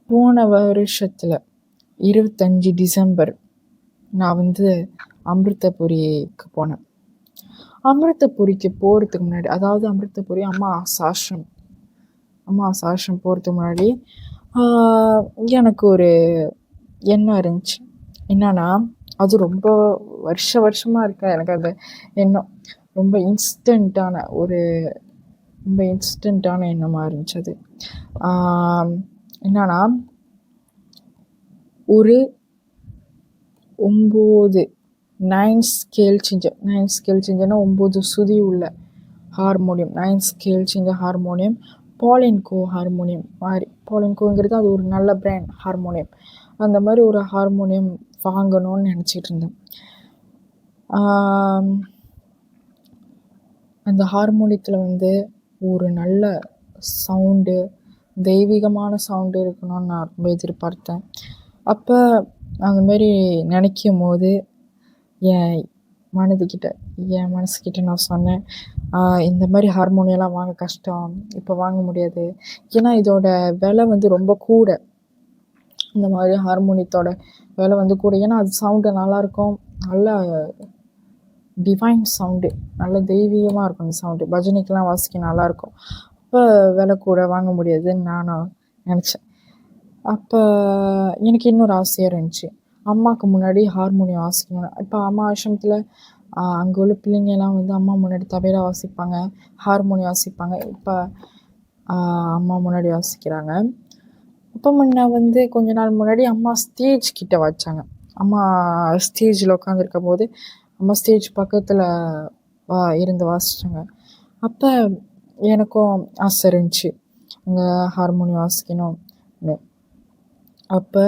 போன வருஷத்தில் 25 டிசம்பர் நான் அமிர்தபுரிக்கு போனேன். அமிர்தபுரிக்கு போகிறதுக்கு முன்னாடி, அதாவது அமிர்தபுரி அம்மா சாஸ்திரம் போகிறதுக்கு முன்னாடி எனக்கு ஒரு எண்ணம் இருந்துச்சு. என்னன்னா, அது ரொம்ப வருஷமாக இருக்க எனக்கு அந்த எண்ணம் ரொம்ப இன்ஸ்டண்ட்டான எண்ணமாக இருந்துச்சு. அது என்னன்னா, ஒரு 9 ஸ்கேல் சேஞ்சர்னா 9 சுதி உள்ள ஹார்மோனியம், 9 ஸ்கேல் சேஞ்சர் ஹார்மோனியம், பாலின்கோ ஹார்மோனியம் மாதிரி. பாலின்கோங்கிறது அது ஒரு நல்ல பிராண்ட் ஹார்மோனியம். அந்த மாதிரி ஒரு ஹார்மோனியம் வாங்கணும்னு நினச்சிட்டு இருந்தேன். அந்த ஹார்மோனியத்தில் ஒரு நல்ல சவுண்டு, தெய்வீகமான சவுண்டு இருக்கணும்னு நான் ரொம்ப எதிர்பார்த்தேன். அப்போ அந்த மாதிரி நினைக்கும் போது என் மனசுக்கிட்ட நான் சொன்னேன், இந்த மாதிரி ஹார்மோனியெல்லாம் வாங்க கஷ்டம், இப்போ வாங்க முடியாது. ஏன்னா இதோட விலை ரொம்ப கூட. இந்த மாதிரி ஹார்மோனியத்தோட விலை கூட. ஏன்னா அது சவுண்டு நல்லாயிருக்கும், நல்ல டிவைன் சவுண்டு, நல்ல தெய்வீகமாக இருக்கும் அந்த சவுண்டு. பஜனைக்கெலாம் வாசிக்க நல்லாயிருக்கும். அப்போ விலை கூட, வாங்க முடியாதுன்னு நானும் நினச்சேன். அப்போ எனக்கு இன்னொரு ஆசையாக இருந்துச்சு, அம்மாவுக்கு முன்னாடி ஹார்மோனியம் வாசிக்கணும். இப்போ அம்மா ஆசிரமத்தில் அங்கே உள்ள பிள்ளைங்கெல்லாம் அம்மா முன்னாடி தபேலா வாசிப்பாங்க, ஹார்மோனியம் வாசிப்பாங்க. இப்போ அம்மா முன்னாடி வாசிக்கிறாங்க. அப்போ முன்ன கொஞ்ச நாள் முன்னாடி அம்மா ஸ்டேஜ் கிட்ட வச்சாங்க. அம்மா ஸ்டேஜில் உட்காந்துருக்கும் போது அம்மா ஸ்டேஜ் பக்கத்தில் இருந்து வாசித்தாங்க. அப்போ எனக்கும் ஆசை இருந்துச்சு அங்கே ஹார்மோனியம் வாசிக்கணும்னு. அப்போ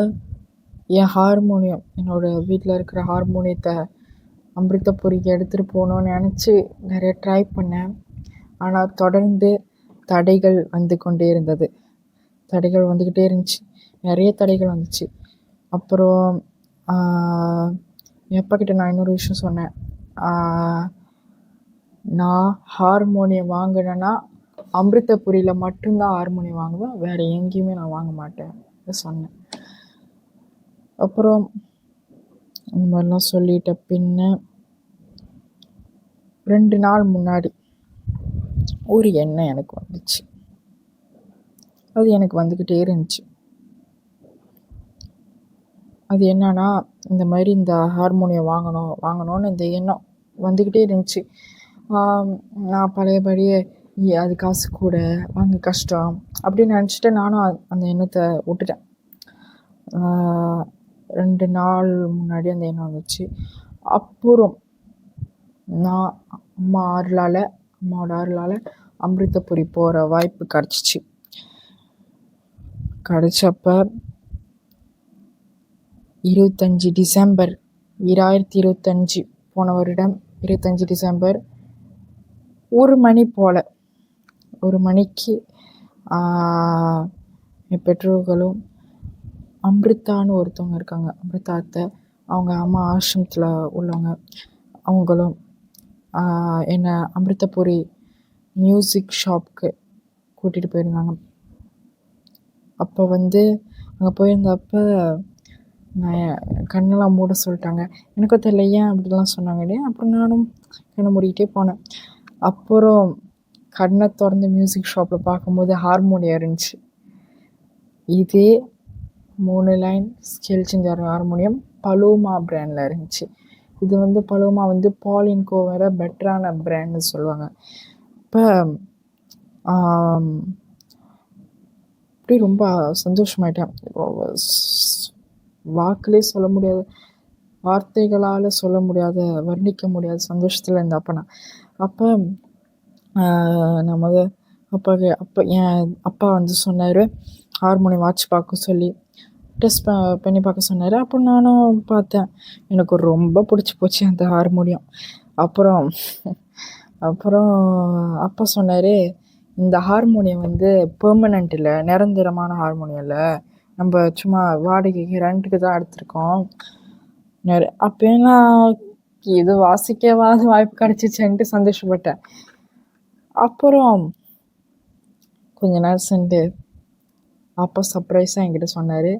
என் ஹார்மோனியம், என்னோடய வீட்டில் இருக்கிற ஹார்மோனியத்தை அமிர்தபுரிக்கு எடுத்துகிட்டு போகணுன்னு நினச்சி நிறைய ட்ரை பண்ணேன். ஆனால் தொடர்ந்து தடைகள் வந்துக்கிட்டே இருந்துச்சு. நிறைய தடைகள் வந்துச்சு. அப்புறம் என் அப்பாக்கிட்ட நான் இன்னொரு விஷயம் சொன்னேன், நான் ஹார்மோனியம் வாங்கினேன்னா அமிர்தபுரியில் மட்டும்தான் ஹார்மோனியம் வாங்குவேன், வேறு எங்கேயுமே நான் வாங்க மாட்டேன் சொன்னேன். அப்புறம் இந்த மாதிரிலாம் சொல்லிட்ட பின்ன 2 நாள் முன்னாடி ஒரு எண்ணம் எனக்கு வந்துச்சு. அது எனக்கு வந்துக்கிட்டே இருந்துச்சு. அது என்னன்னா, இந்த மாதிரி இந்த ஹார்மோனியம் வாங்கணும்னு இந்த எண்ணம் வந்துக்கிட்டே இருந்துச்சு. நான் பழையபடியே அது காசு கூட, வாங்க கஷ்டம் அப்படின்னு நினச்சிட்டு நானும் அந்த எண்ணத்தை விட்டுட்டேன். 2 நாள் முன்னாடி அந்த எண்ணம் வந்துச்சு. அப்புறம் நான் அம்மாவோட அருளால் அமிர்தபுரி போகிற வாய்ப்பு கிடச்சப்ப 25 டிசம்பர் 2025, போன வருடம் 25 டிசம்பர் 1 மணி போல், 1 மணிக்கு என் பெற்றோர்களும் அமிர்தான்னு ஒருத்தவங்க இருக்காங்க, அமிர்தா அத்தை, அவங்க அம்மா ஆசிரமத்தில் உள்ளவங்க, அவங்களும் என்னை அமிர்தபுரி மியூசிக் ஷாப்புக்கு கூட்டிகிட்டு போயிருந்தாங்க. அப்போ அங்கே போயிருந்தப்போ நான் கண்ணெல்லாம் மூட சொல்லிட்டாங்க. எனக்கும் தெரியல ஏன் அப்படிலாம் சொன்னாங்க இல்லையா. அப்புறம் நானும் கண்ணை மூடிக்கிட்டே போனேன். அப்புறம் கண்ணை திறந்து மியூசிக் ஷாப்பில் பார்க்கும்போது ஹார்மோனியம் இருந்துச்சு. இதே 3 லைன் ஸ்கேல் சேஞ்சர் ஹார்மோனியம் பலோமா பிராண்டில் இருந்துச்சு. இது பலோமா பாலின்கோ வேறு பெட்டரான பிராண்ட்னு சொல்லுவாங்க. இப்போ அப்படி ரொம்ப சந்தோஷமாயிட்டேன். வாக்குலே சொல்ல முடியாத, வார்த்தைகளால் சொல்ல முடியாத, வர்ணிக்க முடியாத சந்தோஷத்தில் இருந்தப்போ நான் அப்போ அப்போ என் அப்பா சொன்னார், ஹார்மோனியம் வாட்ச் பார்க்க சொல்லி டெஸ்ட் பண்ணி பார்க்க சொன்னார். அப்போ நானும் பார்த்தேன். எனக்கு ரொம்ப பிடிச்சி போச்சு அந்த ஹார்மோனியம். அப்புறம் அப்பா சொன்னார், இந்த ஹார்மோனியம் பெர்மனண்ட் இல்லை, நிரந்தரமான ஹார்மோனியம் இல்லை, நம்ம சும்மா வாடகைக்கு ரெண்ட்டுக்கு தான் எடுத்திருக்கோம். அப்போ நான் இது வாசிக்கவாது வாய்ப்பு கிடச்சிச்சேன்ட்டு அப்பா சர்ப்ரைஸாக என்கிட்ட சொன்னார்,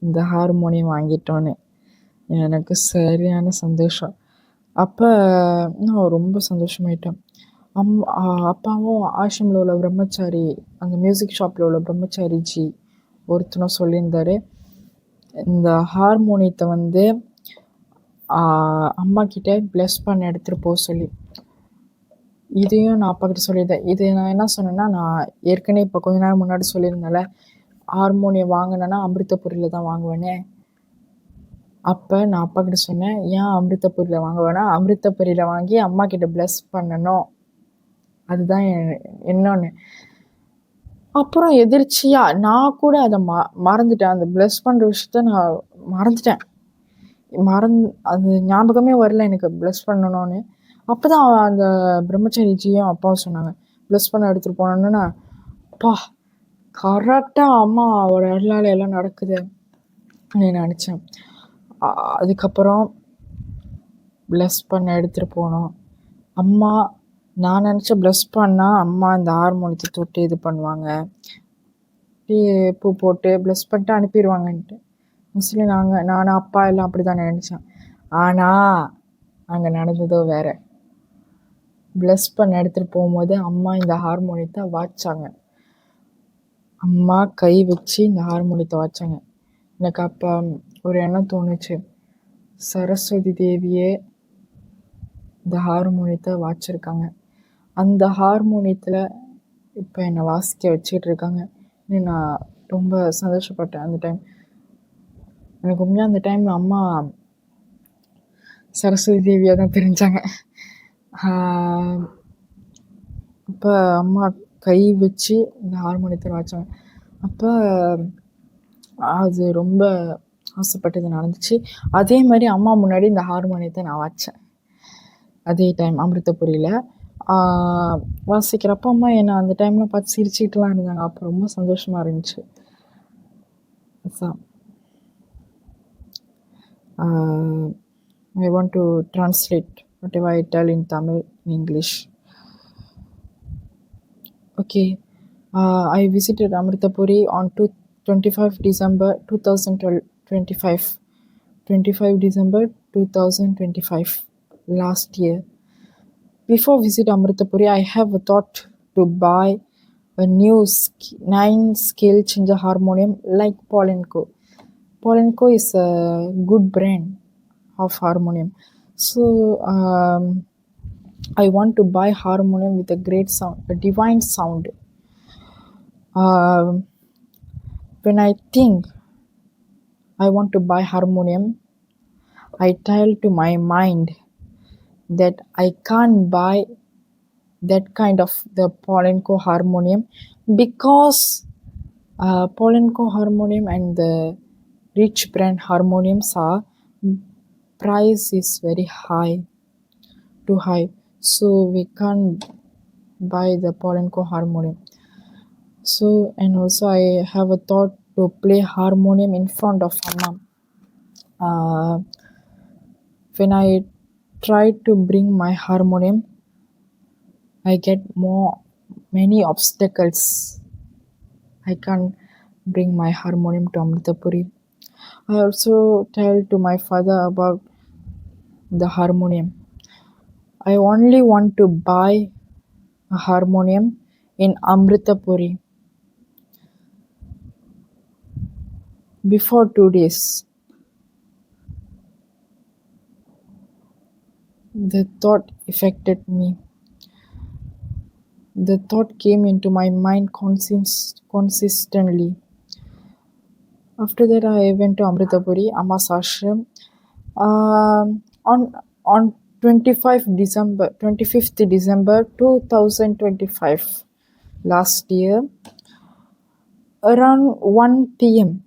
இந்த ஹார்மோனியம் வாங்கிட்டோன்னு. எனக்கு சரியான சந்தோஷம். அப்போ நான் ரொம்ப சந்தோஷமாயிட்டேன். அப்பாவும் ஆஷ்ரமில் உள்ள பிரம்மச்சாரி, அந்த மியூசிக் ஷாப்பில் உள்ள பிரம்மச்சாரிஜி ஒருத்தனும் சொல்லியிருந்தாரு, இந்த ஹார்மோனியத்தை வந்து அம்மா கிட்ட ப்ளஸ் பண்ண எடுத்துகிட்டு போக சொல்லி. இதையும் நான் அப்பா கிட்ட சொல்லியிருந்தேன். இது நான் என்ன சொன்னேன்னா, நான் ஏற்கனவே இப்போ கொஞ்ச நேரம் முன்னாடி சொல்லியிருந்தேன்ல, ஹார்மோனியம் வாங்கினேன்னா அமிர்தபுரியில் தான் வாங்குவேனே. அப்போ நான் அப்பா கிட்ட சொன்னேன், ஏன் அமிர்தபுரியில் வாங்க வேணாம், அமிர்தபுரியில் வாங்கி அம்மா கிட்ட ப்ளஸ் பண்ணணும், அதுதான் என்னன்னு. அப்புறம் எதிர்ச்சியாக நான் கூட அதை மறந்துட்டேன். அந்த ப்ளஸ் பண்ணுற விஷயத்த நான் மறந்துட்டேன். அது ஞாபகமே வரல எனக்கு ப்ளஸ் பண்ணணும்னு. அப்போ தான் அந்த பிரம்மச்சாரிஜியும் அப்பாவும் சொன்னாங்க, ப்ளஸ் பண்ண எடுத்துகிட்டு போனோன்னா, அப்பா கரெக்டாக அம்மாவோட அருளால் எல்லாம் நடக்குது நான் நினச்சேன். அதுக்கப்புறம் ப்ளஸ் பண்ண எடுத்துகிட்டு போனோம். அம்மா நான் நினச்ச ப்ளஸ் பண்ணால் அம்மா இந்த ஹார்மோனியத்தை தொட்டு இது பண்ணுவாங்க, பூ போட்டு ப்ளஸ் பண்ணிட்டு அனுப்பிடுவாங்கன்ட்டு. மோஸ்ட்லி நான் அப்பா எல்லாம் அப்படி தான் நினச்சேன். ஆனால் அங்கே நடந்ததோ வேறு. ப்ளஸ் பண்ண எடுத்துகிட்டு போகும்போது அம்மா இந்த ஹார்மோனியத்தை வாய்ச்சாங்க. அம்மா கை வச்சு இந்த ஹார்மோனியத்தை வாய்ச்சாங்க. எனக்கு அப்போ ஒரு எண்ணம் தோணுச்சு, சரஸ்வதி தேவியே இந்த ஹார்மோனியத்தை வாய்ச்சிருக்காங்க, அந்த ஹார்மோனியத்தில் இப்போ என்னை வாசிக்க வச்சுக்கிட்டு இருக்காங்க. நான் ரொம்ப சந்தோஷப்பட்டேன் அந்த டைம். எனக்கு உண்மையாக அந்த டைமில் அம்மா சரஸ்வதி தேவியாக தான் தெரிஞ்சாங்க. அப்போ அம்மா கை வச்சு இந்த ஹார்மோனியத்தை வாய்ச்சாங்க. அப்போ அது ரொம்ப ஆசைப்பட்டது நடந்துச்சு. அதே மாதிரி அம்மா முன்னாடி இந்த ஹார்மோனியத்தை நான் வாய்ச்சேன். அதே டைம் அமிர்தபுரியில் வாசிக்கிறப்ப அம்மா என்னை அந்த டைமில் பார்த்து சிரிச்சுக்கிட்டுலாம் இருந்தாங்க. அப்போ ரொம்ப சந்தோஷமாக இருந்துச்சு. I want to translate whatever I tell in Tamil in English. Okay, I visited Amritapuri on 25 December 2025. 25 December 2025 last year. Before visit Amritapuri, I have a thought to buy a new 9-scale changer harmonium like Paul & Co. Paul & Co is a good brand of harmonium. So I want to buy harmonium with a great sound, a divine sound. When I think I want to buy harmonium, I tell to my mind that I can't buy that kind of the Paul & Co harmonium, because Paul & Co harmonium and the rich brand harmoniums are price is very high, too high, so we can't buy the Paul & Co harmonium. So, and also I have a thought to play harmonium in front of Amma. When I try to bring my harmonium, I get many obstacles. I can't bring my harmonium to Amritapuri. I also tell to my father about the harmonium. I only want to buy a harmonium in Amritapuri. Before 2 days, the thought affected me. The thought came into my mind consistently. After that, I went to Amritapuri, Amma's ashram. On 25th December 2025, last year, around 1 p.m.,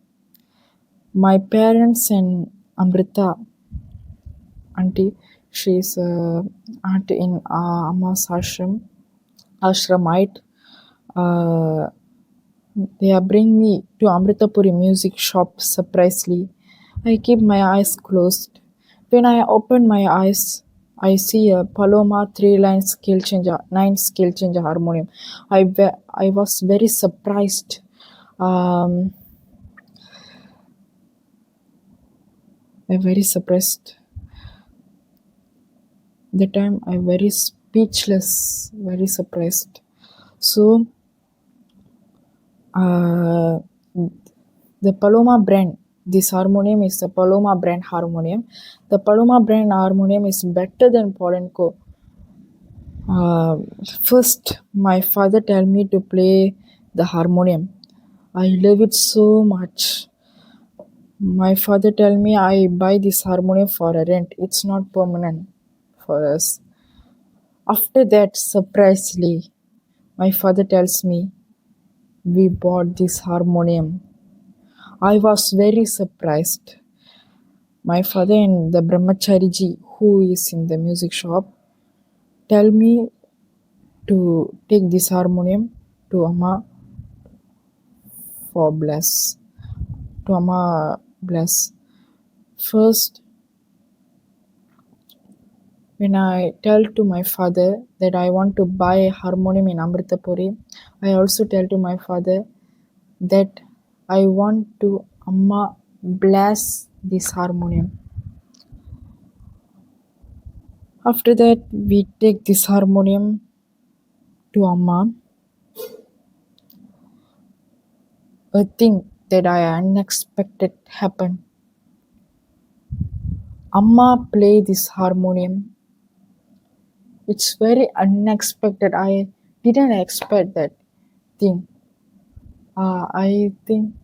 my parents and Amrita, auntie, she is auntie in Amma's ashramite, they are bringing me to Amritapuri music shop surprisingly. I keep my eyes closed. When I open my eyes, I see a Paloma 9 scale changer harmonium. I was very surprised. Um, I very suppressed. The time I very speechless, very suppressed. So the Paloma brand, this harmonium is the Paloma brand harmonium. The Paloma brand harmonium is better than Paul & Co. First, my father tell me to play the harmonium. I love it so much. My father tell me I buy this harmonium for a rent. It's not permanent for us. After that, surprisingly, my father tells me we bought this harmonium. I was very surprised. My father and the Brahmachariji who is in the music shop tell me to take this harmonium to Amma for bless. To Amma bless. First, when I tell to my father that I want to buy a harmonium in Amritapuri, I also tell to my father that I want to Amma bless this harmonium. After that, we take this harmonium to Amma. A thing that I unexpected happened. Amma play this harmonium. It's very unexpected. I didn't expect that thing. I think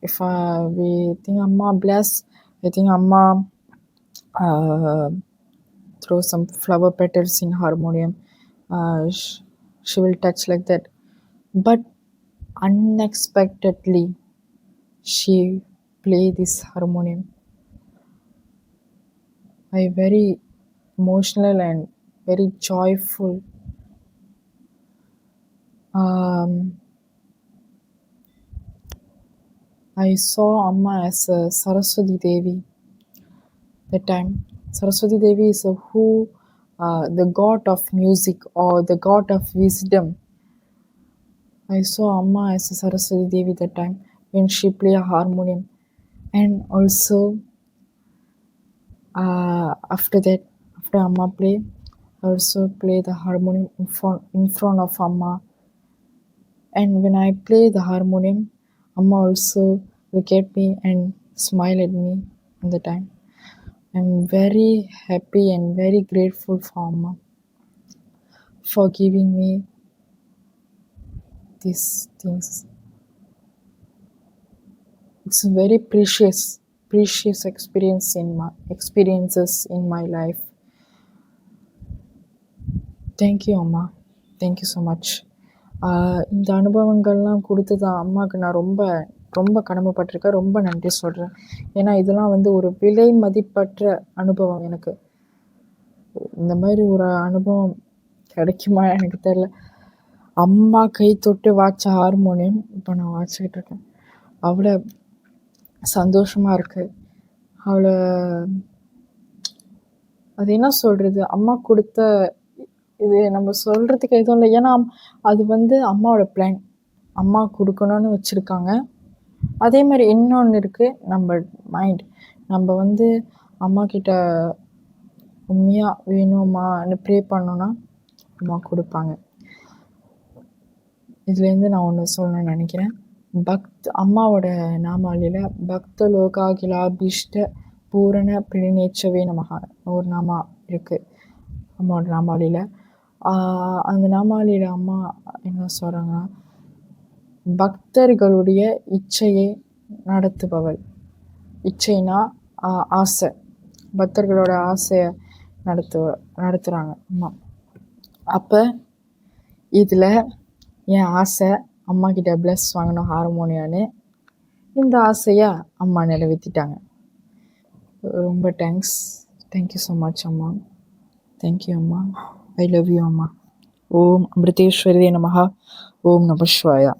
if we think Amma bless, I think Amma throw some flower petals in harmonium. She will touch like that. But unexpectedly, she play this harmonium. I very emotional and very joyful. I saw Amma as a Saraswati Devi. That time, Saraswati Devi is the god of music or the god of wisdom. I saw Amma as a Saraswati Devi that time when she play a harmonium. And also, after that, after Amma play, I also play the harmonium in front of Amma. And when I play the harmonium, Amma also look at me and smile at me at the time. I'm very happy and very grateful for Amma for giving me these things. It's a very precious experiences in my life. Thank you, Amma. Thank you so much. இந்த அனுபவங்கள்லாம் கொடுத்தது அம்மாவுக்கு நான் ரொம்ப ரொம்ப கடமைப்பட்டிருக்கேன். ரொம்ப நன்றி சொல்கிறேன். ஏன்னா இதெல்லாம் வந்து ஒரு விலை மதிப்பற்ற அனுபவம் எனக்கு. இந்த மாதிரி ஒரு அனுபவம் கிடைக்குமா எனக்கு தெரியல. அம்மா கை தொட்டு வாட்ச ஹார்மோனியம் இப்போ நான் வாட்சிக்கிட்டு இருக்கேன். அவ்வளோ சந்தோஷமாக இருக்குது. அவ்வளோ அது என்ன சொல்கிறது, அம்மா கொடுத்த இது நம்ம சொல்கிறதுக்கு எதுவும் இல்லை. ஏன்னா அது வந்து அம்மாவோட பிளான். அம்மா கொடுக்கணும்னு வச்சுருக்காங்க. அதே மாதிரி இன்னொன்று இருக்குது, நம்ம மைண்ட். நம்ம வந்து அம்மாக்கிட்ட உண்மையாக வேணுமான்னு ப்ரே பண்ணோன்னா அம்மா கொடுப்பாங்க. இதுலேருந்து நான் ஒன்று சொல்லணும்னு நினைக்கிறேன். அம்மாவோட நாமாவளியில் பக்த லோகாகிலாபிஷ்ட பூரண பிரிநேச்சவே நமகா ஒரு நாமா இருக்குது அம்மாவோட நாமாவளியில். அந்த நாமாவளியில் அம்மா என்ன சொல்கிறாங்கன்னா, பக்தர்களுடைய இச்சையை நடத்துபவள். இச்சைனா ஆசை, பக்தர்களோட ஆசையை நடத்துகிறாங்க அம்மா. அப்போ இதில் என் ஆசை அம்மாக்கிட்ட ப்ளஸ் வாங்கணும் ஹார்மோனியான்னு, இந்த ஆசையை அம்மா நிறைவேற்றிட்டாங்க. ரொம்ப தேங்க்ஸ். தேங்க்யூ ஸோ மச் அம்மா. தேங்க்யூ அம்மா. ஐ லவ் யூ அம்மா. ஓம் அமிர்தேஸ்வரியே நமஹ. ஓம் நம சிவாயா.